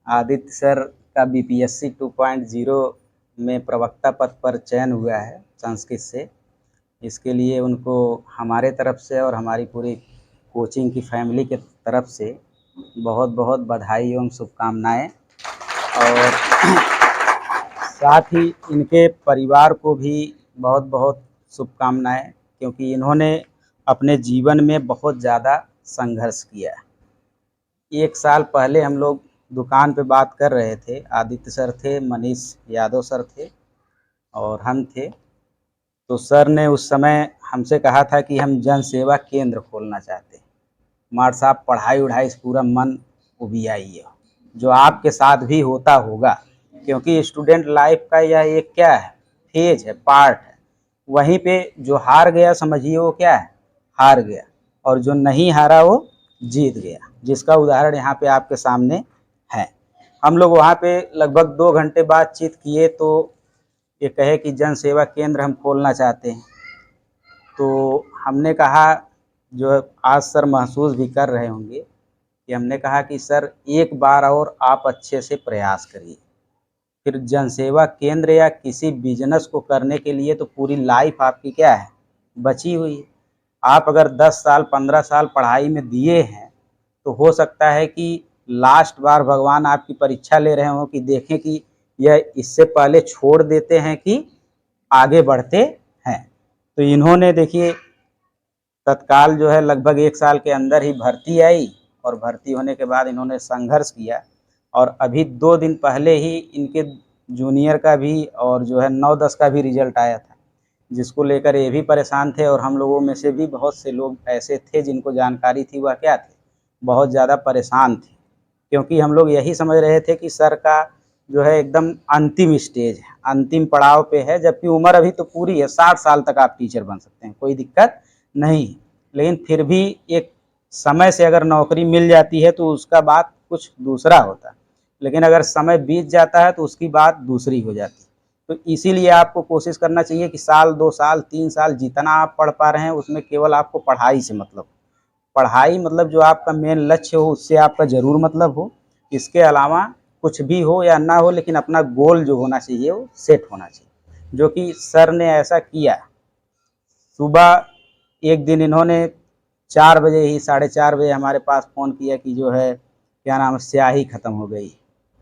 Aditya sir का BPSC 2.0 में प्रवक्ता पद पर चयन हुआ है संस्कृत से। इसके लिए उनको हमारे तरफ से और हमारी पूरी कोचिंग की फैमिली के तरफ से बहुत बहुत बधाई एवं शुभकामनाएं। और साथ ही इनके परिवार को भी बहुत बहुत शुभकामनाएं, क्योंकि इन्होंने अपने जीवन में बहुत ज़्यादा संघर्ष किया है। 1 साल पहले हम लोग दुकान पे बात कर रहे थे, आदित्य सर थे, मनीष यादव सर थे और हम थे। तो सर ने उस समय हमसे कहा था कि हम जन सेवा केंद्र खोलना चाहते हैं। मार साहब, पढ़ाई वढ़ाई से पूरा मन उबियाई है, जो आपके साथ भी होता होगा, क्योंकि स्टूडेंट लाइफ का यह एक क्या है, फेज है, पार्ट है। वहीं पे जो हार गया समझिए वो क्या है, हार गया, और जो नहीं हारा वो जीत गया, जिसका उदाहरण यहाँ पे आपके सामने है। हम लोग वहाँ पे लगभग 2 घंटे बातचीत किए तो ये कहे कि जन सेवा केंद्र हम खोलना चाहते हैं। तो हमने कहा, जो आज सर महसूस भी कर रहे होंगे, कि हमने कहा कि सर एक बार और आप अच्छे से प्रयास करिए। फिर जनसेवा केंद्र या किसी बिजनेस को करने के लिए तो पूरी लाइफ आपकी क्या है, बची हुई है। आप अगर 10 साल 15 साल पढ़ाई में दिए हैं तो हो सकता है कि लास्ट बार भगवान आपकी परीक्षा ले रहे हों कि देखें कि यह इससे पहले छोड़ देते हैं कि आगे बढ़ते हैं। तो इन्होंने देखिए तत्काल जो है लगभग 1 साल के अंदर ही भर्ती आई, और भर्ती होने के बाद इन्होंने संघर्ष किया, और अभी 2 दिन पहले ही इनके जूनियर का भी और जो है 9-10 का भी रिजल्ट आया था, जिसको लेकर ये भी परेशान थे। और हम लोगों में से भी बहुत से लोग ऐसे थे जिनको जानकारी थी, वह क्या थे, बहुत ज़्यादा परेशान थे, क्योंकि हम लोग यही समझ रहे थे कि सर का जो है एकदम अंतिम स्टेज है, अंतिम पड़ाव पे है, जबकि उम्र अभी तो पूरी है, 60 साल तक आप टीचर बन सकते हैं, कोई दिक्कत नहीं। लेकिन फिर भी एक समय से अगर नौकरी मिल जाती है तो उसका बात कुछ दूसरा होता है, लेकिन अगर समय बीत जाता है तो उसकी बात दूसरी हो जाती है। तो इसीलिए आपको कोशिश करना चाहिए कि साल 2 साल 3 साल जितना आप पढ़ पा रहे हैं उसमें केवल आपको पढ़ाई से मतलब, पढ़ाई मतलब जो आपका मेन लक्ष्य हो उससे आपका ज़रूर मतलब हो। इसके अलावा कुछ भी हो या ना हो, लेकिन अपना गोल जो होना चाहिए वो सेट होना चाहिए, जो कि सर ने ऐसा किया। सुबह एक दिन इन्होंने 4 बजे ही, 4:30 बजे हमारे पास फ़ोन किया कि जो है क्या नाम है, स्याही ख़त्म हो गई।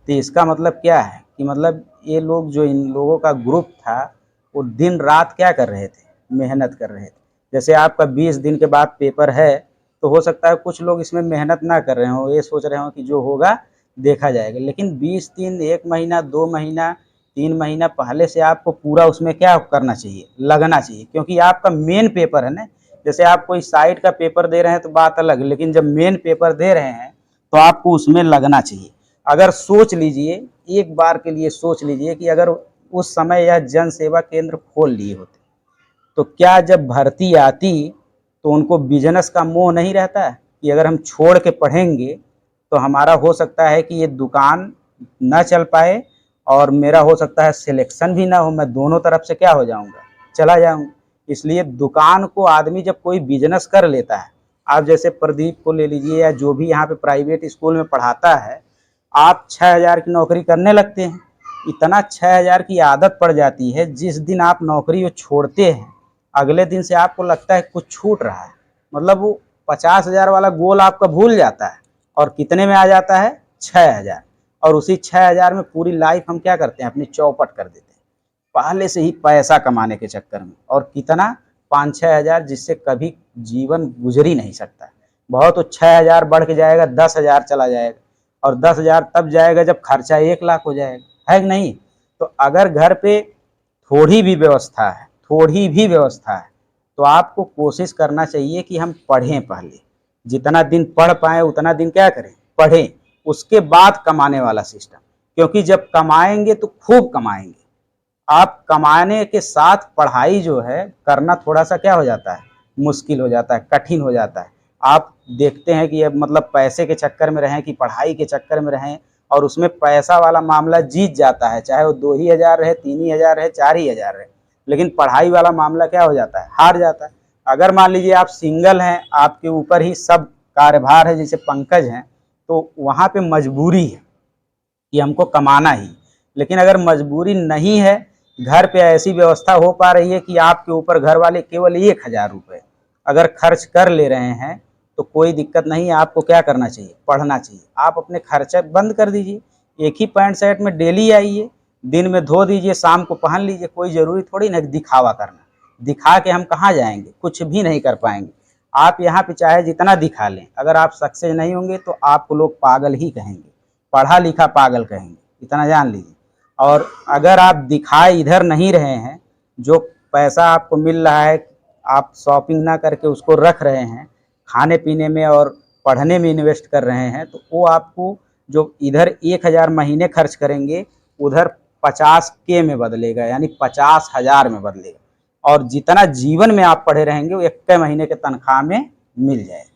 तो इसका मतलब क्या है कि मतलब ये लोग, जो इन लोगों का ग्रुप था, वो दिन रात क्या कर रहे थे, मेहनत कर रहे थे। जैसे आपका 20 दिन के बाद पेपर है, तो हो सकता है कुछ लोग इसमें मेहनत ना कर रहे हों, ये सोच रहे हों कि जो होगा देखा जाएगा। लेकिन 20 दिन, 1 महीना, 2 महीना, 3 महीना पहले से आपको पूरा उसमें क्या करना चाहिए, लगना चाहिए, क्योंकि आपका मेन पेपर है ना। जैसे आप कोई साइड का पेपर दे रहे हैं तो बात अलग, लेकिन जब मेन पेपर दे रहे हैं तो आपको उसमें लगना चाहिए। अगर सोच लीजिए, एक बार के लिए सोच लीजिए कि अगर उस समय यह जन सेवा केंद्र खोल लिए होते तो क्या जब भर्ती आती तो उनको बिजनेस का मोह नहीं रहता है कि अगर हम छोड़ के पढ़ेंगे तो हमारा हो सकता है कि ये दुकान ना चल पाए, और मेरा हो सकता है सिलेक्शन भी ना हो, मैं दोनों तरफ से क्या हो जाऊंगा, चला जाऊंगा। इसलिए दुकान को आदमी जब कोई बिजनेस कर लेता है, आप जैसे प्रदीप को ले लीजिए या जो भी यहाँ पे प्राइवेट स्कूल में पढ़ाता है, आप 6,000 की नौकरी करने लगते हैं। इतना 6,000 की आदत पड़ जाती है, जिस दिन आप नौकरी वो छोड़ते हैं अगले दिन से आपको लगता है कुछ छूट रहा है, मतलब वो 50,000 वाला गोल आपका भूल जाता है, और कितने में आ जाता है, 6,000। और उसी 6,000 में पूरी लाइफ हम क्या करते हैं, अपनी चौपट कर देते हैं, पहले से ही पैसा कमाने के चक्कर में। और कितना, 5-6 हज़ार, जिससे कभी जीवन गुजर ही नहीं सकता। बहुत तो 6,000 बढ़ के जाएगा, 10,000 चला जाएगा, और 10,000 तब जाएगा जब खर्चा 1 लाख हो जाएगा, है कि नहीं। तो अगर घर पे थोड़ी भी व्यवस्था है, थोड़ी भी व्यवस्था है, तो आपको कोशिश करना चाहिए कि हम पढ़ें पहले, जितना दिन पढ़ पाएँ उतना दिन क्या करें, पढ़ें। उसके बाद कमाने वाला सिस्टम, क्योंकि जब कमाएंगे तो खूब कमाएंगे। आप कमाने के साथ पढ़ाई जो है करना थोड़ा सा क्या हो जाता है, मुश्किल हो जाता है, कठिन हो जाता है। आप देखते हैं कि अब मतलब पैसे के चक्कर में रहें कि पढ़ाई के चक्कर में रहें, और उसमें पैसा वाला मामला जीत जाता है, चाहे वो 2 ही हज़ार रहे, 3 ही हज़ार रहे, 4 ही हज़ार रहे, लेकिन पढ़ाई वाला मामला क्या हो जाता है, हार जाता है। अगर मान लीजिए आप सिंगल हैं, आपके ऊपर ही सब कार्यभार है, जैसे पंकज हैं, तो वहाँ पे मजबूरी है कि हमको कमाना ही। लेकिन अगर मजबूरी नहीं है, घर पे ऐसी व्यवस्था हो पा रही है कि आपके ऊपर घर वाले केवल 1000 रुपये अगर खर्च कर ले रहे हैं तो कोई दिक्कत नहीं है। आपको क्या करना चाहिए? पढ़ना चाहिए। आप अपने खर्चे बंद कर दीजिए, एक ही पैंट शर्ट में डेली आइए, दिन में धो दीजिए, शाम को पहन लीजिए। कोई ज़रूरी थोड़ी ना दिखावा करना। दिखा के हम कहाँ जाएंगे? कुछ भी नहीं कर पाएंगे। आप यहाँ पे चाहे जितना दिखा लें, अगर आप सक्सेस नहीं होंगे तो आपको लोग पागल ही कहेंगे, पढ़ा लिखा पागल कहेंगे, इतना जान लीजिए। और अगर आप दिखाए इधर नहीं रहे हैं, जो पैसा आपको मिल रहा है आप शॉपिंग ना करके उसको रख रहे हैं, खाने पीने में और पढ़ने में इन्वेस्ट कर रहे हैं, तो वो आपको जो इधर 1000 महीने खर्च करेंगे उधर 50K में बदलेगा, यानी 50,000 में बदलेगा। और जितना जीवन में आप पढ़े रहेंगे वो 1 महीने के तनख्वाह में मिल जाएगा।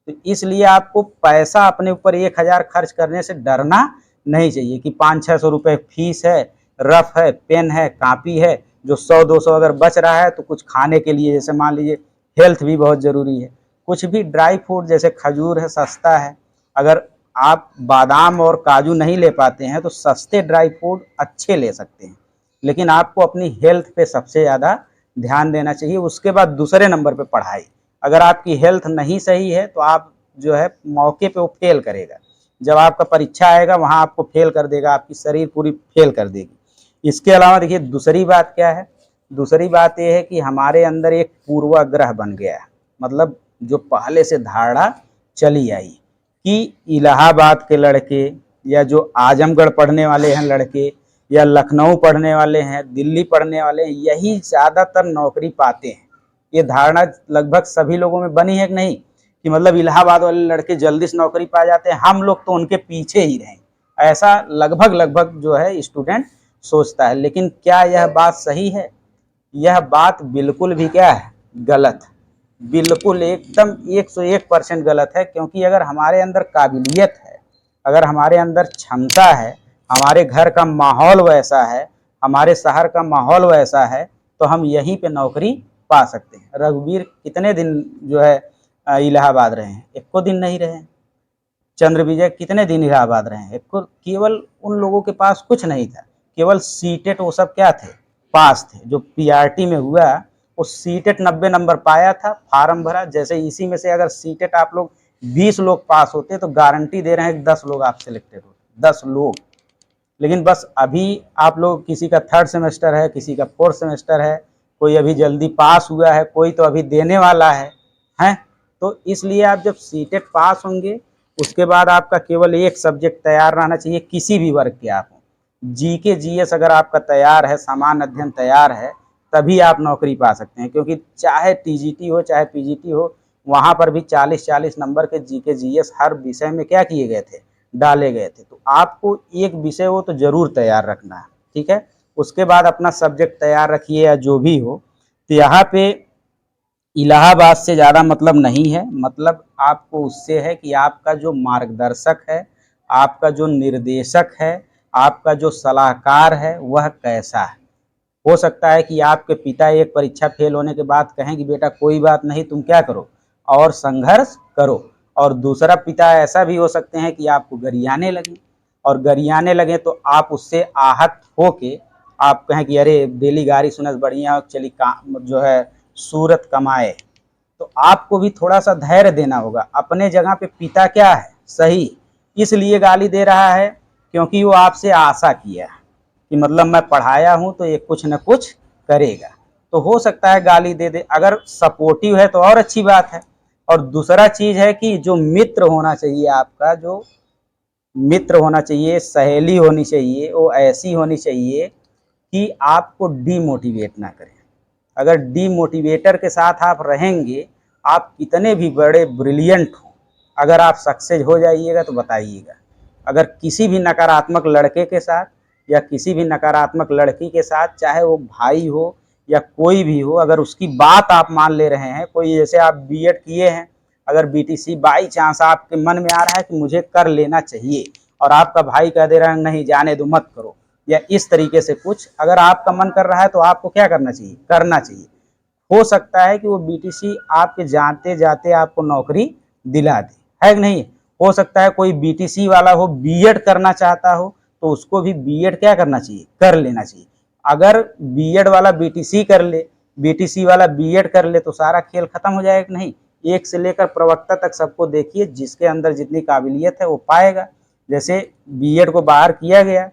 तो इसलिए आपको पैसा अपने ऊपर 1000 खर्च करने से डरना नहीं चाहिए कि 500-600 रुपये फीस है, रफ है, पेन है, कापी है, जो 100-200 अगर बच रहा है तो कुछ खाने के लिए, जैसे मान लीजिए हेल्थ भी बहुत ज़रूरी है, कुछ भी ड्राई फ्रूट जैसे खजूर है, सस्ता है। अगर आप बादाम और काजू नहीं ले पाते हैं तो सस्ते ड्राई फ्रूट अच्छे ले सकते हैं। लेकिन आपको अपनी हेल्थ पे सबसे ज़्यादा ध्यान देना चाहिए। उसके बाद दूसरे नंबर पे पढ़ाई। अगर आपकी हेल्थ नहीं सही है तो आप जो है मौके पे वो फेल करेगा। जब आपका परीक्षा आएगा वहाँ आपको फेल कर देगा, आपकी शरीर पूरी फेल कर देगी। इसके अलावा देखिए दूसरी बात क्या है? दूसरी बात ये है कि हमारे अंदर एक पूर्वाग्रह बन गया है, मतलब जो पहले से धारणा चली आई कि इलाहाबाद के लड़के या जो आजमगढ़ पढ़ने वाले हैं लड़के या लखनऊ पढ़ने वाले हैं, दिल्ली पढ़ने वाले हैं, यही ज़्यादातर नौकरी पाते हैं। ये धारणा लगभग सभी लोगों में बनी है कि नहीं, कि मतलब इलाहाबाद वाले लड़के जल्दी से नौकरी पा जाते हैं, हम लोग तो उनके पीछे ही रहें। ऐसा लगभग जो है स्टूडेंट सोचता है। लेकिन क्या यह बात सही है? यह बात बिल्कुल भी क्या है? गलत। बिल्कुल एकदम 101% गलत है। क्योंकि अगर हमारे अंदर काबिलियत है, अगर हमारे अंदर क्षमता है, हमारे घर का माहौल वैसा है, हमारे शहर का माहौल वैसा है, तो हम यहीं पे नौकरी पा सकते हैं। रघुवीर कितने दिन जो है इलाहाबाद रहे हैं? एको दिन नहीं रहे। चंद्र विजय कितने दिन इलाहाबाद रहे हैं? एको। केवल उन लोगों के पास कुछ नहीं था, केवल सीटेट वो सब क्या थे? पास थे। जो पीआरटी में हुआ वो सीटेट 90 नंबर पाया था, फार्म भरा। जैसे इसी में से अगर सीटेट आप लोग 20 लोग पास होते तो गारंटी दे रहे हैं 10 लोग आप सिलेक्टेड होते, 10 लोग। लेकिन बस अभी आप लोग, किसी का 3rd सेमेस्टर है, किसी का 4th सेमेस्टर है, कोई अभी जल्दी पास हुआ है, कोई तो अभी देने वाला है, हैं? तो इसलिए आप जब सीटेट पास होंगे उसके बाद आपका केवल एक सब्जेक्ट तैयार रहना चाहिए, किसी भी वर्ग के आप हों। जीके जीएस अगर आपका तैयार है, सामान्य अध्ययन तैयार है, तभी आप नौकरी पा सकते हैं। क्योंकि चाहे टीजीटी हो चाहे पीजीटी हो, वहाँ पर भी 40-40 नंबर के जीके जीएस हर विषय में क्या किए गए थे? डाले गए थे। तो आपको एक विषय हो तो ज़रूर तैयार रखना है, ठीक है? उसके बाद अपना सब्जेक्ट तैयार रखिए या जो भी हो। तो यहाँ पे इलाहाबाद से ज़्यादा मतलब नहीं है, मतलब आपको उससे है कि आपका जो मार्गदर्शक है, आपका जो निर्देशक है, आपका जो सलाहकार है वह कैसा है। हो सकता है कि आपके पिता एक परीक्षा फेल होने के बाद कहें कि बेटा कोई बात नहीं, तुम क्या करो और संघर्ष करो। और दूसरा पिता ऐसा भी हो सकते हैं कि आपको गरियाने लगें, और गरियाने लगें तो आप उससे आहत होके आप कहें कि अरे डेली गारी सुनस बढ़िया चली काम जो है सूरत कमाए। तो आपको भी थोड़ा सा धैर्य देना होगा। अपने जगह पे पिता क्या है? सही। इसलिए गाली दे रहा है क्योंकि वो आपसे आशा किया कि मतलब मैं पढ़ाया हूँ तो ये कुछ न कुछ करेगा। तो हो सकता है गाली दे दे। अगर सपोर्टिव है तो और अच्छी बात है। और दूसरा चीज़ है कि जो मित्र होना चाहिए आपका, जो मित्र होना चाहिए, सहेली होनी चाहिए, वो ऐसी होनी चाहिए कि आपको डीमोटिवेट ना करें। अगर डीमोटिवेटर के साथ आप रहेंगे, आप कितने भी बड़े ब्रिलियंट हो, अगर आप सक्सेस हो जाइएगा तो बताइएगा। अगर किसी भी नकारात्मक लड़के के साथ या किसी भी नकारात्मक लड़की के साथ, चाहे वो भाई हो या कोई भी हो, अगर उसकी बात आप मान ले रहे हैं, कोई जैसे आप बीएड किए हैं, अगर बीटीसी बाई चांस आपके मन में आ रहा है कि मुझे कर लेना चाहिए और आपका भाई कह दे रहा है नहीं जाने दो मत करो, या इस तरीके से कुछ अगर आपका मन कर रहा है तो आपको क्या करना चाहिए? करना चाहिए। हो सकता है कि वो बीटीसी आपके जाते जाते आपको नौकरी दिला दे, है कि नहीं? हो सकता है कोई बीटीसी वाला हो बीएड करना चाहता हो तो उसको भी बीएड क्या करना चाहिए, कर लेना चाहिए। अगर बीएड वाला बीटीसी कर ले, बीटीसी वाला बीएड कर ले तो सारा खेल खत्म हो जाएगा। नहीं, एक से लेकर प्रवक्ता तक सबको देखिए, जिसके अंदर जितनी काबिलियत है वो पाएगा। जैसे बीएड को बाहर किया गया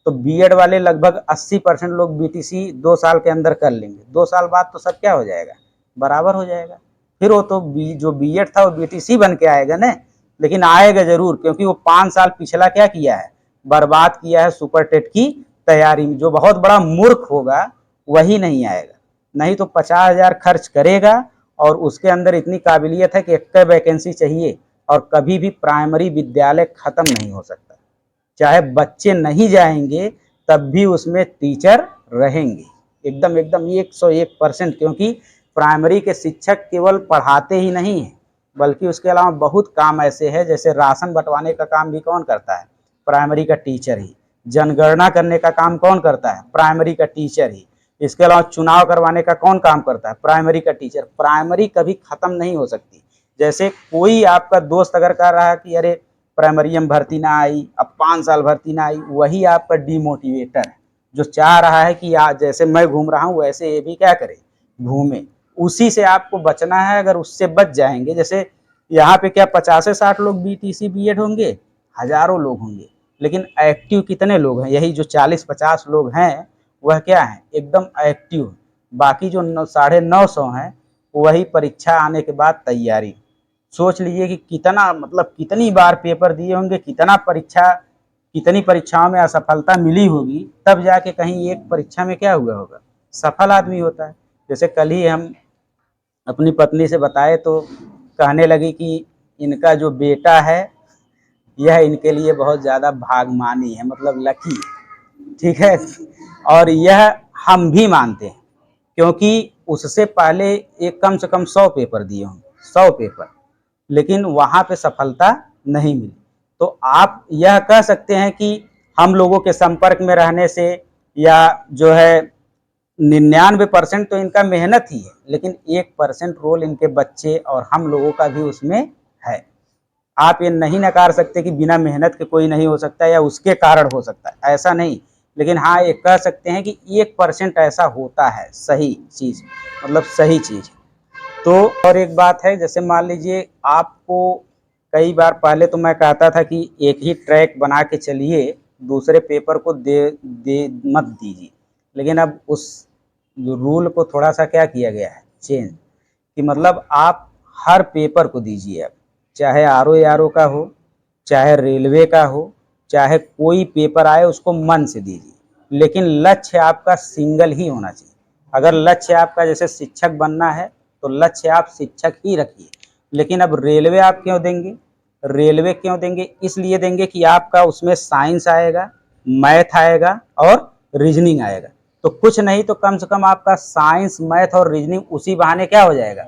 तो बीएड वाले लगभग 80% लोग बीटीसी 2 साल के अंदर कर लेंगे। 2 साल बाद तो सब क्या हो जाएगा, बराबर हो जाएगा। फिर वो तो जो बीएड था वो बीटीसी बन के आएगा ना, लेकिन आएगा जरूर, क्योंकि वो 5 साल पिछला क्या किया है, बर्बाद किया है सुपर टेट की तैयारी में। जो बहुत बड़ा मूर्ख होगा वही नहीं आएगा, नहीं तो 50,000 खर्च करेगा और उसके अंदर इतनी काबिलियत है कि 1 वैकेंसी चाहिए और कभी भी प्राइमरी विद्यालय खत्म नहीं हो सकता। चाहे बच्चे नहीं जाएंगे तब भी उसमें टीचर रहेंगे, एकदम एकदम 101%। क्योंकि प्राइमरी के शिक्षक केवल पढ़ाते ही नहीं हैं, बल्कि उसके अलावा बहुत काम ऐसे हैं, जैसे राशन बंटवाने का काम भी कौन करता है, प्राइमरी का टीचर ही। जनगणना करने का काम कौन करता है, प्राइमरी का टीचर ही। इसके अलावा चुनाव करवाने का कौन काम करता है, प्राइमरी का टीचर। प्राइमरी कभी खत्म नहीं हो सकती। जैसे कोई आपका दोस्त अगर कह रहा है कि अरे प्राइमरी में भर्ती ना आई, अब 5 साल भर्ती ना आई, वही आपका डिमोटिवेटर है, जो चाह रहा है कि आज जैसे मैं घूम रहा हूँ वैसे ये भी क्या करे, घूमे। उसी से आपको बचना है। अगर उससे बच जाएंगे, जैसे यहाँ पे क्या 50 से 60 लोग बीटीसी बीएड होंगे, हजारों लोग होंगे, लेकिन एक्टिव कितने लोग हैं, यही जो 40-50 लोग हैं वह क्या है, एकदम एक्टिव। बाकी जो 950 हैं वही परीक्षा आने के बाद तैयारी। सोच लीजिए कि कितना, मतलब कितनी बार पेपर दिए होंगे, कितनी परीक्षाओं में असफलता मिली होगी, तब जाके कहीं एक परीक्षा में क्या हुआ होगा, सफल आदमी होता है। जैसे कल ही हम अपनी पत्नी से बताए तो कहने लगी कि इनका जो बेटा है यह इनके लिए बहुत ज़्यादा भाग्यमानी है, मतलब लकी है, ठीक है। और यह हम भी मानते हैं, क्योंकि उससे पहले एक कम से कम 100 पेपर दिए होंगे, 100 पेपर, लेकिन वहाँ पे सफलता नहीं मिली। तो आप यह कह सकते हैं कि हम लोगों के संपर्क में रहने से, या जो है 99% तो इनका मेहनत ही है, लेकिन 1% रोल इनके बच्चे और हम लोगों का भी उसमें है। आप ये नहीं नकार सकते कि बिना मेहनत के कोई नहीं हो सकता या उसके कारण हो सकता है, ऐसा नहीं। लेकिन हाँ, ये कह सकते हैं कि 1% ऐसा होता है सही चीज़, मतलब सही चीज़। तो और एक बात है, जैसे मान लीजिए आपको कई बार पहले तो मैं कहता था कि एक ही ट्रैक बना के चलिए, दूसरे पेपर को दे मत दीजिए। लेकिन अब उस जो रूल को थोड़ा सा क्या किया गया है, चेंज, कि मतलब आप हर पेपर को दीजिए। अब चाहे आरओ का हो, चाहे रेलवे का हो, चाहे कोई पेपर आए उसको मन से दीजिए, लेकिन लक्ष्य आपका सिंगल ही होना चाहिए। अगर लक्ष्य आपका जैसे शिक्षक बनना है तो लक्ष्य आप शिक्षक ही रखिए। लेकिन अब रेलवे आप क्यों देंगे, रेलवे क्यों देंगे, इसलिए देंगे कि आपका उसमें साइंस आएगा, मैथ आएगा और रीजनिंग आएगा। तो कुछ नहीं तो कम से कम आपका साइंस, मैथ और रीजनिंग उसी बहाने क्या हो जाएगा,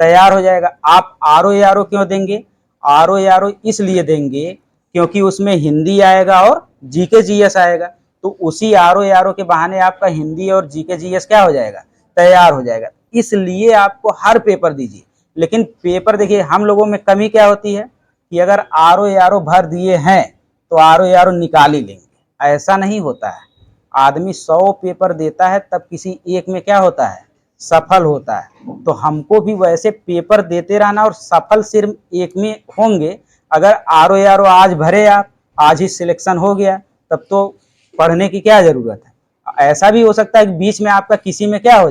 तैयार हो जाएगा। आप आरओ क्यों देंगे, आरओ इसलिए देंगे क्योंकि उसमें हिंदी आएगा और जीके जीएस आएगा। तो उसी आरओ के बहाने आपका हिंदी और जीके जीएस क्या हो जाएगा, तैयार हो जाएगा। इसलिए आपको हर पेपर दीजिए। लेकिन पेपर देखिए, हम लोगों में कमी क्या होती है कि अगर आरओ भर दिए हैं तो आरओ निकाल ही लेंगे, ऐसा नहीं होता है। आदमी 100 पेपर देता है तब किसी एक में क्या होता है, सफल होता है। तो हमको भी वैसे पेपर देते रहना और सफल सिर्फ एक में होंगे। अगर आरओ आज भरे आप, आज ही सिलेक्शन हो गया, तब तो पढ़ने की क्या ज़रूरत है। ऐसा भी हो सकता है कि बीच में आपका किसी में क्या हो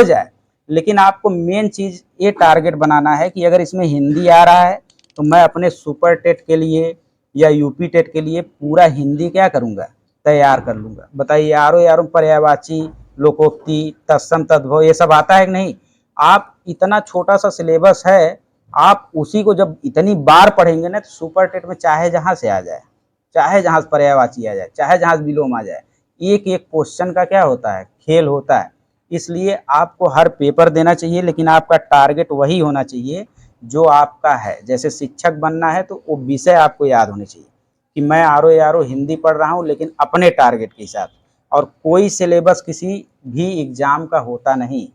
जाए। लेकिन आपको मेन चीज़ ये टारगेट बनाना है कि अगर इसमें हिंदी आ रहा है तो मैं अपने सुपर टेट के लिए या यूपी टेट के लिए पूरा हिंदी क्या करूँगा, तैयार कर लूँगा। बताइए, आरओ पर्यायवाची, लोकोक्ति, तत्सम तद्भव, ये सब आता है कि नहीं। आप इतना छोटा सा सिलेबस है, आप उसी को जब इतनी बार पढ़ेंगे ना तो सुपर टेट में चाहे जहाँ से आ जाए, चाहे जहाँ से पर्यायवाची आ जाए, चाहे जहाँ से विलोम आ जाए, एक एक क्वेश्चन का क्या होता है, खेल होता है। इसलिए आपको हर पेपर देना चाहिए, लेकिन आपका टारगेट वही होना चाहिए जो आपका है। जैसे शिक्षक बनना है तो वो विषय आपको याद होने चाहिए कि मैं आरओ हिंदी पढ़ रहा हूँ, लेकिन अपने टारगेट के हिसाब से। और कोई सिलेबस किसी भी एग्जाम का होता नहीं।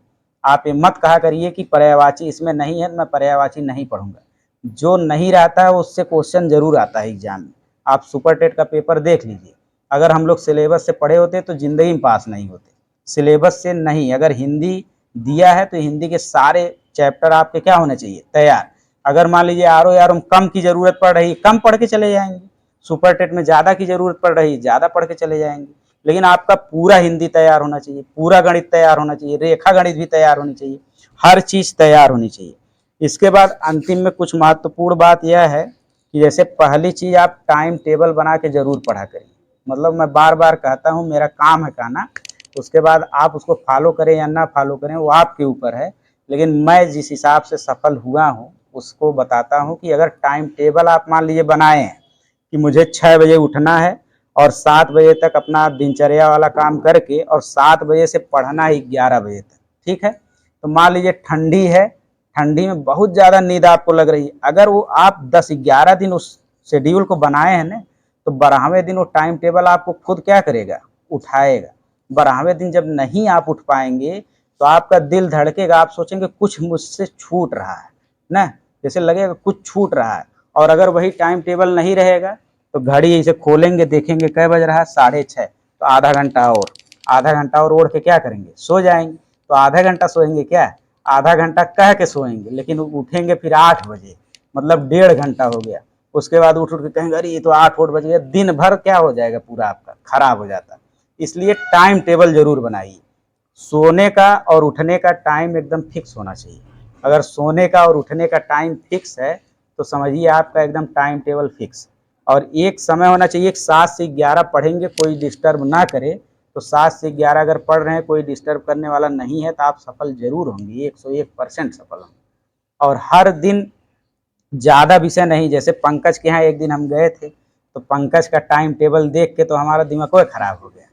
आप ये मत कहा करिए कि पर्यायवाची इसमें नहीं है, मैं पर्यायवाची नहीं पढ़ूंगा। जो नहीं रहता है उससे क्वेश्चन जरूर आता है एग्जाम में। आप सुपर टेट का पेपर देख लीजिए, अगर हम लोग सिलेबस से पढ़े होते तो ज़िंदगी में पास नहीं होते। सिलेबस से नहीं, अगर हिंदी दिया है तो हिंदी के सारे चैप्टर आपके क्या होने चाहिए, तैयार। अगर मान लीजिए आर में कम की ज़रूरत पड़ रही, कम पढ़ के चले जाएंगे। सुपर टेट में ज़्यादा की ज़रूरत पड़ रही, ज़्यादा पढ़ के चले जाएंगे। लेकिन आपका पूरा हिंदी तैयार होना चाहिए, पूरा गणित तैयार होना चाहिए, रेखा गणित भी तैयार होनी चाहिए, हर चीज़ तैयार होनी चाहिए। इसके बाद अंतिम में कुछ महत्वपूर्ण बात यह है कि जैसे पहली चीज़ आप टाइम टेबल बना के ज़रूर पढ़ा करिए। मतलब मैं बार बार कहता हूँ, मेरा काम है कहना, उसके बाद आप उसको फॉलो करें या ना फॉलो करें वो आपके ऊपर है। लेकिन मैं जिस हिसाब से सफल हुआ हूँ उसको बताता हूँ कि अगर टाइम टेबल आप मान लीजिए बनाए हैं कि मुझे 6 बजे उठना है और 7 बजे तक अपना दिनचर्या वाला काम करके और 7 बजे से पढ़ना है 11 बजे तक, ठीक है। तो मान लीजिए ठंडी है, ठंडी में बहुत ज़्यादा नींद आपको लग रही है, अगर वो आप 10-11 दिन उस शेड्यूल को बनाए हैं ना, तो 12वें दिन वो टाइम टेबल आपको खुद क्या करेगा, उठाएगा। 12वें दिन जब नहीं आप उठ पाएंगे तो आपका दिल धड़केगा, आप सोचेंगे कुछ मुझसे छूट रहा है ना, जैसे लगेगा कुछ छूट रहा है। और अगर वही टाइम टेबल नहीं रहेगा तो घड़ी इसे खोलेंगे, देखेंगे कै बज रहा है, 6:30, तो आधा घंटा और, आधा घंटा और ओढ़ के क्या करेंगे, सो जाएंगे। तो आधा घंटा सोएंगे क्या, आधा घंटा कह के सोएंगे, लेकिन उठेंगे फिर 8 बजे, मतलब 1.5 घंटा हो गया। उसके बाद उठ के कहेंगे अरे ये तो 8 बज गया, दिन भर क्या हो जाएगा, पूरा आपका खराब हो जाता। इसलिए टाइम टेबल जरूर बनाइए। सोने का और उठने का टाइम एकदम फिक्स होना चाहिए। अगर सोने का और उठने का टाइम फिक्स है तो समझिए आपका एकदम टाइम टेबल फिक्स। और एक समय होना चाहिए, 7 से 11 पढ़ेंगे, कोई डिस्टर्ब ना करे। तो 7 से 11 अगर पढ़ रहे हैं, कोई डिस्टर्ब करने वाला नहीं है, तो आप सफल जरूर होंगे, 101% सफल होंगे। और हर दिन ज़्यादा विषय नहीं, जैसे पंकज के यहाँ एक दिन हम गए थे तो पंकज का टाइम टेबल देख के तो हमारा दिमाग खराब हो गया।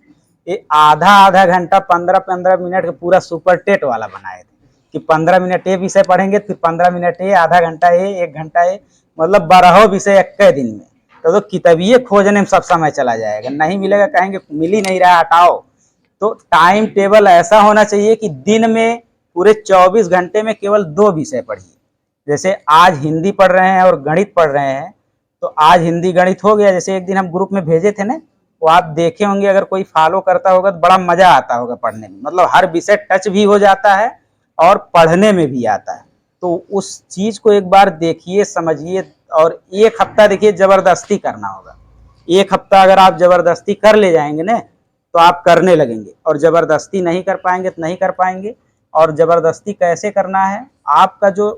ये आधा आधा घंटा 15-15 मिनट का पूरा सुपर टेट वाला बनाए थे कि 15 मिनट ये विषय पढ़ेंगे, फिर 15 मिनट ये, आधा घंटा ये, 1 घंटा ये, मतलब 12 विषय एक दिन में। तो किताबिये खोजने में सब समय चला जाएगा, नहीं मिलेगा, कहेंगे मिल ही नहीं रहा, हटाओ। तो टाइम टेबल ऐसा होना चाहिए कि दिन में पूरे 24 घंटे में केवल 2 विषय पढ़िए। जैसे आज हिंदी पढ़ रहे हैं और गणित पढ़ रहे हैं, तो आज हिंदी गणित हो गया। जैसे एक दिन हम ग्रुप में भेजे थे ना, वो आप देखे होंगे, अगर कोई फॉलो करता होगा तो बड़ा मजा आता होगा पढ़ने में, मतलब हर विषय टच भी हो जाता है और पढ़ने में भी आता है। तो उस चीज को एक बार देखिए, समझिए, और 1 हफ्ता देखिए, जबरदस्ती करना होगा। 1 हफ्ता अगर आप जबरदस्ती कर ले जाएंगे ना तो आप करने लगेंगे, और जबरदस्ती नहीं कर पाएंगे तो नहीं कर पाएंगे। और जबरदस्ती कैसे करना है, आपका जो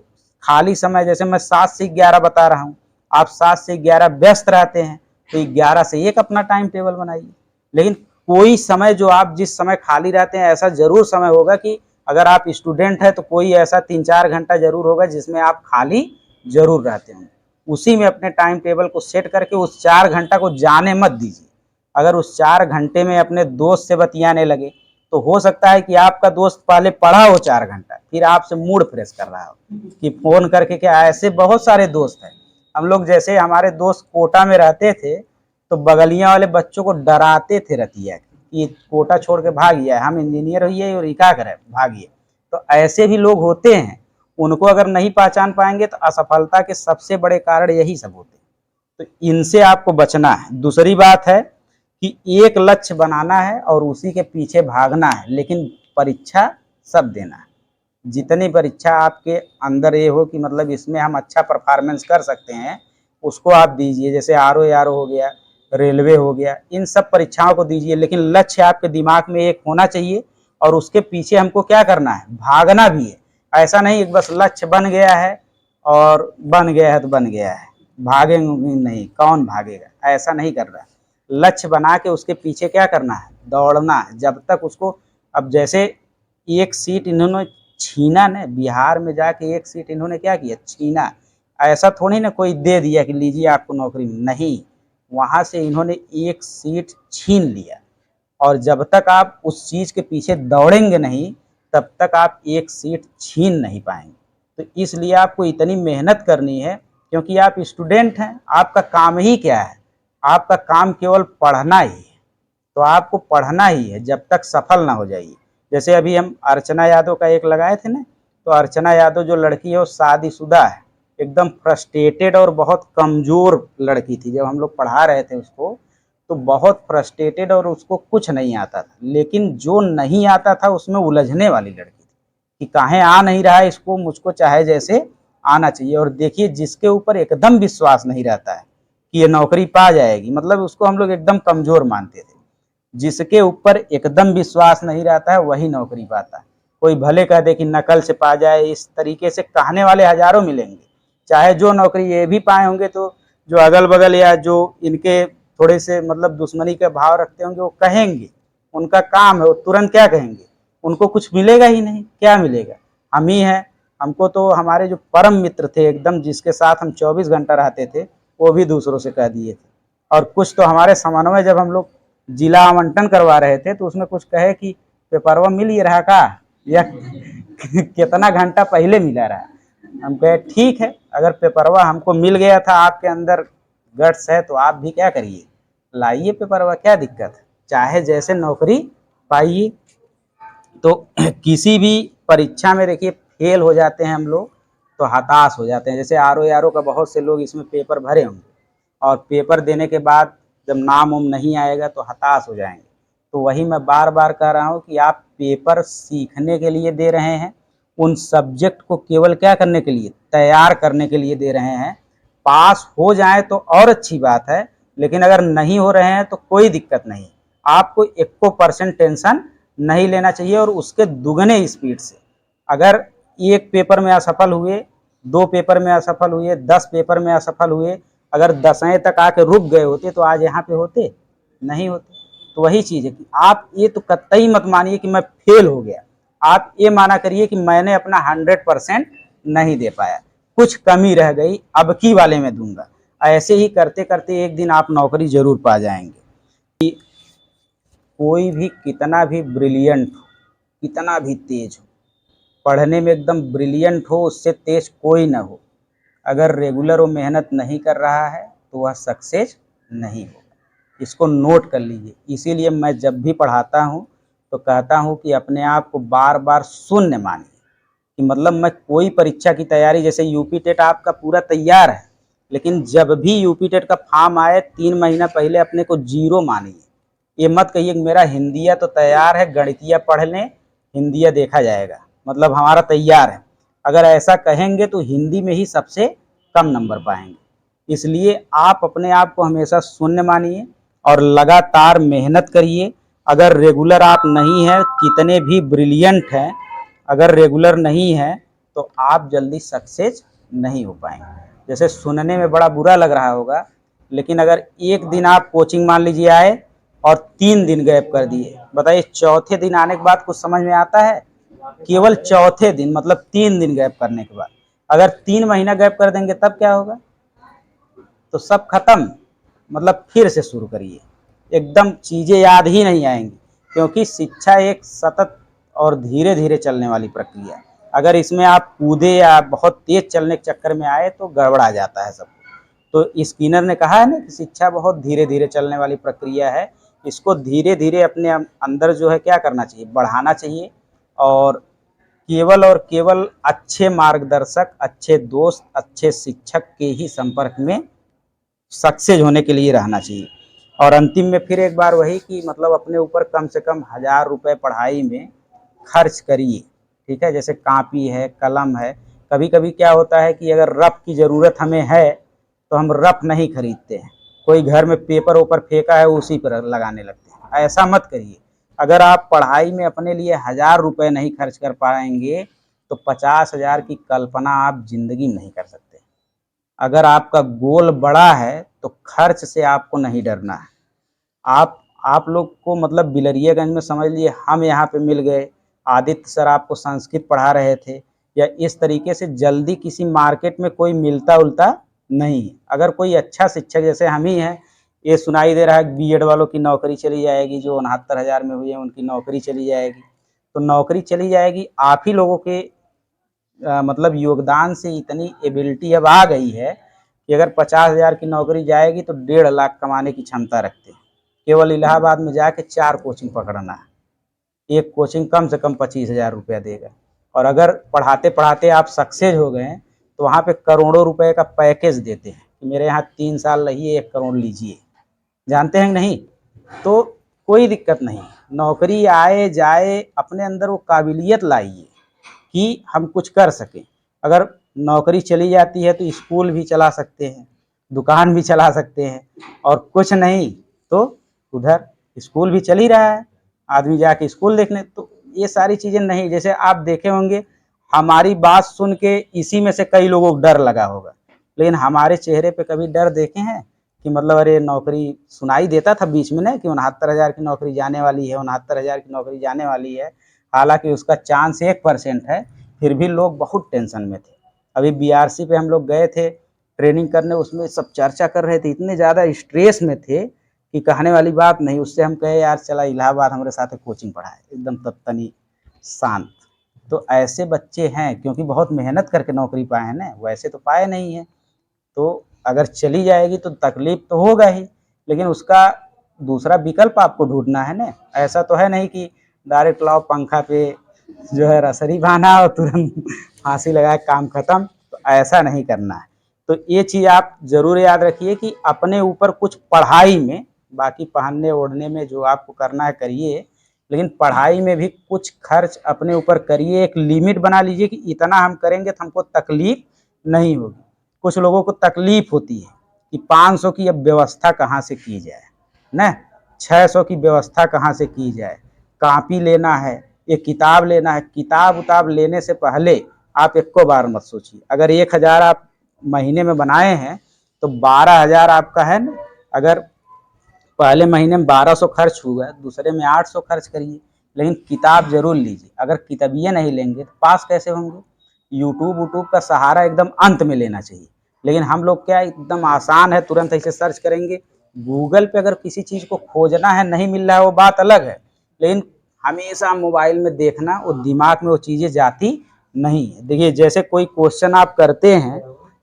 खाली समय, जैसे मैं 7 से 11 बता रहा हूँ, आप 7 से 11 व्यस्त रहते हैं, तो 11 से 1 अपना टाइम टेबल बनाइए। लेकिन कोई समय जो आप जिस समय खाली रहते हैं, ऐसा जरूर समय होगा कि अगर आप स्टूडेंट हैं तो कोई ऐसा 3-4 घंटा जरूर होगा जिसमें आप खाली जरूर रहते होंगे। उसी में अपने टाइम टेबल को सेट करके उस 4 घंटा को जाने मत दीजिए। अगर उस 4 घंटे में अपने दोस्त से बतियाने लगे तो हो सकता है कि आपका दोस्त पहले पढ़ा हो 4 घंटा, फिर आपसे मूड फ्रेश कर रहा हो कि फोन करके, क्या ऐसे बहुत सारे दोस्त हैं। हम लोग, जैसे हमारे दोस्त कोटा में रहते थे तो बगलियां वाले बच्चों को डराते थे रतिया कि कोटा छोड़ के भागिए, हम इंजीनियर हुई और इका करे भागिए। तो ऐसे भी लोग होते हैं, उनको अगर नहीं पहचान पाएंगे तो असफलता के सबसे बड़े कारण यही सब होते हैं। तो इनसे आपको बचना है। दूसरी बात है कि एक लक्ष्य बनाना है और उसी के पीछे भागना है, लेकिन परीक्षा सब देना है। जितनी परीक्षा आपके अंदर ये हो कि मतलब इसमें हम अच्छा परफॉर्मेंस कर सकते हैं, उसको आप दीजिए। जैसे आर ओ हो गया, रेलवे हो गया, इन सब परीक्षाओं को दीजिए, लेकिन लक्ष्य आपके दिमाग में एक होना चाहिए और उसके पीछे हमको क्या करना है, भागना भी है। ऐसा नहीं बस लक्ष्य बन गया है और बन गया है तो बन गया है, भागेंगे नहीं, कौन भागेगा, ऐसा नहीं कर रहा है। लक्ष्य बना के उसके पीछे क्या करना है, दौड़ना है जब तक उसको। अब जैसे एक सीट इन्होंने छीना ना, बिहार में जाके एक सीट इन्होंने क्या किया, छीना। ऐसा थोड़ी ना कोई दे दिया कि लीजिए आपको नौकरी, नहीं, वहां से इन्होंने एक सीट छीन लिया। और जब तक आप उस चीज के पीछे दौड़ेंगे नहीं, तब तक आप एक सीट छीन नहीं पाएंगे। तो इसलिए आपको इतनी मेहनत करनी है, क्योंकि आप स्टूडेंट हैं, आपका काम ही क्या है, आपका काम केवल पढ़ना ही है। तो आपको पढ़ना ही है जब तक सफल ना हो जाइए। जैसे अभी हम अर्चना यादव का एक लगाए थे ना, तो अर्चना यादव जो लड़की है वो शादीशुदा है, एकदम फ्रस्ट्रेटेड और बहुत कमजोर लड़की थी। जब हम लोग पढ़ा रहे थे उसको, तो बहुत फ्रस्ट्रेटेड और उसको कुछ नहीं आता था, लेकिन जो नहीं आता था उसमें उलझने वाली लड़की थी कि काहे आ नहीं रहा है इसको, मुझको चाहे जैसे आना चाहिए। और देखिए जिसके ऊपर एकदम विश्वास नहीं रहता है कि ये नौकरी पा जाएगी, मतलब उसको हम लोग एकदम कमजोर मानते थे। जिसके ऊपर एकदम विश्वास नहीं रहता है वही नौकरी पाता है। कोई भले कह दे कि नकल से पा जाए, इस तरीके से कहने वाले हजारों मिलेंगे। चाहे जो नौकरी ये भी पाए होंगे तो जो अगल बगल या जो इनके थोड़े से मतलब दुश्मनी के भाव रखते होंगे वो कहेंगे, उनका काम है, वो तुरंत क्या कहेंगे, उनको कुछ मिलेगा ही नहीं, क्या मिलेगा। हम ही हैं, हमको तो हमारे जो परम मित्र थे एकदम, जिसके साथ हम 24 घंटा रहते थे, वो भी दूसरों से कह दिए थे। और कुछ तो हमारे समन्वय जब हम लोग जिला आवंटन करवा रहे थे तो उसमें कुछ कहे कि पेपरवा मिल ही रहा का, या कितना घंटा पहले मिला रहा। हम कहे ठीक है, अगर पेपरवा हमको मिल गया था, आपके अंदर गट्स है तो आप भी क्या करिए, लाइए पेपरवा, क्या दिक्कत है, चाहे जैसे नौकरी पाइए। तो किसी भी परीक्षा में देखिए फेल हो जाते हैं हम लोग तो हताश हो जाते हैं। जैसे आर ओ का बहुत से लोग इसमें पेपर भरे होंगे और पेपर देने के बाद जब नाम उम नहीं आएगा तो हताश हो जाएंगे। तो वही मैं बार बार कह रहा हूँ कि आप पेपर सीखने के लिए दे रहे हैं, उन सब्जेक्ट को केवल क्या करने के लिए, तैयार करने के लिए दे रहे हैं। पास हो जाए तो और अच्छी बात है, लेकिन अगर नहीं हो रहे हैं तो कोई दिक्कत नहीं। आपको 1% टेंशन नहीं लेना चाहिए और उसके दुगने स्पीड से। अगर एक पेपर में असफल हुए, 2 पेपर में असफल हुए, 10 पेपर में असफल हुए, अगर 10वें तक आके रुक गए होते तो आज यहाँ पे होते नहीं होते। तो वही चीज़ है कि आप ये तो कतई मत मानिए कि मैं फेल हो गया, आप ये माना करिए कि मैंने अपना 100% नहीं दे पाया, कुछ कमी रह गई, अब की वाले में दूंगा। ऐसे ही करते करते एक दिन आप नौकरी जरूर पा जाएंगे। कोई भी कितना भी ब्रिलियंट हो, कितना भी तेज हो, पढ़ने में एकदम ब्रिलियंट हो, उससे तेज कोई ना हो, अगर रेगुलर वो मेहनत नहीं कर रहा है तो वह सक्सेस नहीं होगा। इसको नोट कर लीजिए। इसीलिए मैं जब भी पढ़ाता हूँ तो कहता हूँ कि अपने आप को बार बार शून्य मानिए, कि मतलब मैं कोई परीक्षा की तैयारी, जैसे यूपी टेट आपका पूरा तैयार है, लेकिन जब भी यूपी टेट का फॉर्म आए 3 महीना पहले अपने को जीरो मानिए। ये मत कहिए कि मेरा हिंदिया तो तैयार है, गणितिया पढ़ लें, हिंदिया देखा जाएगा, मतलब हमारा तैयार है। अगर ऐसा कहेंगे तो हिंदी में ही सबसे कम नंबर पाएंगे। इसलिए आप अपने आप को हमेशा शून्य मानिए और लगातार मेहनत करिए। अगर रेगुलर आप नहीं हैं, कितने भी ब्रिलियंट हैं, अगर रेगुलर नहीं है तो आप जल्दी सक्सेस नहीं हो पाएंगे। जैसे सुनने में बड़ा बुरा लग रहा होगा, लेकिन अगर एक दिन आप कोचिंग मान लीजिए आए और 3 दिन गैप कर दिए, बताइए चौथे दिन आने के बाद कुछ समझ में आता है? केवल चौथे दिन, मतलब 3 दिन गैप करने के बाद। अगर 3 महीना गैप कर देंगे तब क्या होगा? तो सब खत्म, मतलब फिर से शुरू करिए, एकदम चीजें याद ही नहीं आएंगी। क्योंकि शिक्षा एक सतत और धीरे धीरे चलने वाली प्रक्रिया है। अगर इसमें आप कूदे या बहुत तेज चलने के चक्कर में आए तो गड़बड़ा जाता है सब। तो स्किनर ने कहा है ना कि शिक्षा बहुत धीरे धीरे चलने वाली प्रक्रिया है। इसको धीरे धीरे अपने अंदर जो है क्या करना चाहिए, बढ़ाना चाहिए। और केवल अच्छे मार्गदर्शक, अच्छे दोस्त, अच्छे शिक्षक के ही संपर्क में सक्सेस होने के लिए रहना चाहिए। और अंतिम में फिर एक बार वही कि मतलब अपने ऊपर कम से कम 1000 रुपये पढ़ाई में खर्च करिए। ठीक है, जैसे कापी है, कलम है। कभी कभी क्या होता है कि अगर रफ की ज़रूरत हमें है तो हम रफ नहीं खरीदते हैं, कोई घर में पेपर ओपर फेंका है उसी पर लगाने लगते हैं। ऐसा मत करिए। अगर आप पढ़ाई में अपने लिए 1000 रुपये नहीं खर्च कर पाएंगे तो 50,000 की कल्पना आप जिंदगी में नहीं कर सकते। अगर आपका गोल बड़ा है तो खर्च से आपको नहीं डरना है। आप लोग को मतलब बिलरियागंज में समझ लिए हम यहाँ पे मिल गए, आदित्य सर आपको संस्कृत पढ़ा रहे थे, या इस तरीके से जल्दी किसी मार्केट में कोई मिलता उलता नहीं है। अगर कोई अच्छा शिक्षक जैसे हम ही हैं, ये सुनाई दे रहा है बीएड वालों की नौकरी चली जाएगी, जो 69,000 में हुई है उनकी नौकरी चली जाएगी, तो नौकरी चली जाएगी। आप ही लोगों के मतलब योगदान से इतनी एबिलिटी अब आ गई है कि अगर 50,000 की नौकरी जाएगी तो 1.5 लाख कमाने की क्षमता रखते हैं। केवल इलाहाबाद में जाके 4 कोचिंग पकड़ना है, एक कोचिंग कम से कम 25,000 रुपया देगा। और अगर पढ़ाते पढ़ाते आप सक्सेस हो गए तो वहाँ पे करोड़ों रुपए का पैकेज देते हैं कि मेरे यहाँ 3 साल रहिए, 1 करोड़ लीजिए। जानते हैं कि नहीं? तो कोई दिक्कत नहीं, नौकरी आए जाए अपने अंदर वो काबिलियत लाइए कि हम कुछ कर सकें। अगर नौकरी चली जाती है तो स्कूल भी चला सकते हैं, दुकान भी चला सकते हैं, और कुछ नहीं तो उधर स्कूल भी चल ही रहा है, आदमी जाके स्कूल देख लें। तो ये सारी चीज़ें नहीं, जैसे आप देखे होंगे हमारी बात सुन के इसी में से कई लोगों को डर लगा होगा, लेकिन हमारे चेहरे पे कभी डर देखे हैं कि मतलब अरे नौकरी सुनाई देता था बीच में ना कि 69,000 की नौकरी जाने वाली है, 69,000 की नौकरी जाने वाली है, हालांकि उसका चांस 1% है, फिर भी लोग बहुत टेंशन में थे। अभी बीआरसी पे हम लोग गए थे ट्रेनिंग करने, उसमें सब चर्चा कर रहे थे, इतने ज़्यादा स्ट्रेस में थे कि कहने वाली बात नहीं। उससे हम कहे यार चला इलाहाबाद हमारे साथ कोचिंग पढ़ाए, एकदम तत्तनी शांत। तो ऐसे बच्चे हैं, क्योंकि बहुत मेहनत करके नौकरी पाए हैं ना, वैसे तो पाए नहीं है। तो अगर चली जाएगी तो तकलीफ तो होगा ही, लेकिन उसका दूसरा विकल्प आपको ढूंढना है ना। ऐसा तो है नहीं कि डायरेक्ट लाओ पंखा पे जो है रसरी बांधा और तुरंत फांसी लगाए काम खत्म, तो ऐसा नहीं करना है। तो ये चीज़ आप ज़रूर याद रखिए कि अपने ऊपर कुछ पढ़ाई में, बाकी पहनने ओढ़ने में जो आपको करना है करिए, लेकिन पढ़ाई में भी कुछ खर्च अपने ऊपर करिए। एक लिमिट बना लीजिए कि इतना हम करेंगे तो हमको तकलीफ नहीं होगी। कुछ लोगों को तकलीफ होती है कि 500 की अब व्यवस्था कहाँ से की जाए न, 600 की व्यवस्था कहाँ से की जाए, कापी लेना है, एक किताब लेना है। किताब उताब लेने से पहले आप एको बार मत सोचिए। अगर 1,000 आप महीने में बनाए हैं तो 12,000 आपका है ना। अगर पहले महीने में 1200 खर्च हुआ, दूसरे में 800 खर्च करिए, लेकिन किताब जरूर लीजिए। अगर किताबियाँ नहीं लेंगे तो पास कैसे होंगे? यूट्यूब वूट्यूब का सहारा एकदम अंत में लेना चाहिए, लेकिन हम लोग क्या एकदम आसान है, तुरंत ऐसे सर्च करेंगे। गूगल पे अगर किसी चीज़ को खोजना है, नहीं मिल रहा है वो बात अलग है, लेकिन हमेशा मोबाइल में देखना, वो दिमाग में वो चीज़ें जाती नहीं है। देखिए जैसे कोई क्वेश्चन आप करते हैं,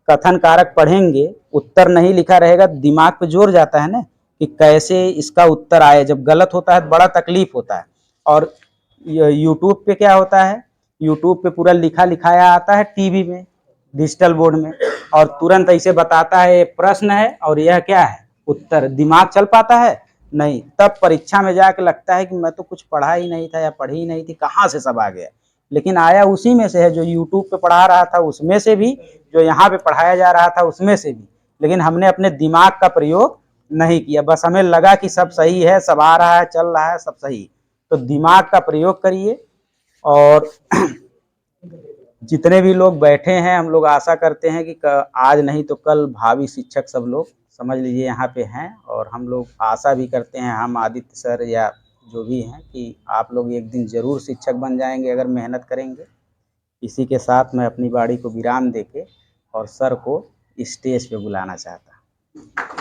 कथन कारक पढ़ेंगे, उत्तर नहीं लिखा रहेगा, दिमाग पे जोर जाता है ना कि कैसे इसका उत्तर आए। जब गलत होता है तो बड़ा तकलीफ होता है। और यूट्यूब पे क्या होता है, यूट्यूब पे पूरा लिखा लिखाया आता है टीवी में, डिजिटल बोर्ड में, और तुरंत ऐसे बताता है ये प्रश्न है और यह क्या है उत्तर। दिमाग चल पाता है नहीं, तब परीक्षा में जाके लगता है कि मैं तो कुछ पढ़ा ही नहीं था या पढ़ी ही नहीं थी, कहाँ से सब आ गया। लेकिन आया उसी में से है, जो यूट्यूब पे पढ़ा रहा था उसमें से भी, जो यहाँ पे पढ़ाया जा रहा था उसमें से भी, लेकिन हमने अपने दिमाग का प्रयोग नहीं किया। बस हमें लगा कि सब सही है, सब आ रहा है, चल रहा है, सब सही। तो दिमाग का प्रयोग करिए। और जितने भी लोग बैठे हैं, हम लोग आशा करते हैं कि आज नहीं तो कल भावी शिक्षक सब लोग समझ लीजिए यहाँ पे हैं, और हम लोग आशा भी करते हैं, हम आदित्य सर या जो भी हैं, कि आप लोग एक दिन ज़रूर शिक्षक बन जाएंगे अगर मेहनत करेंगे। इसी के साथ मैं अपनी बाड़ी को विराम देके और सर को स्टेज पे बुलाना चाहता हूँ।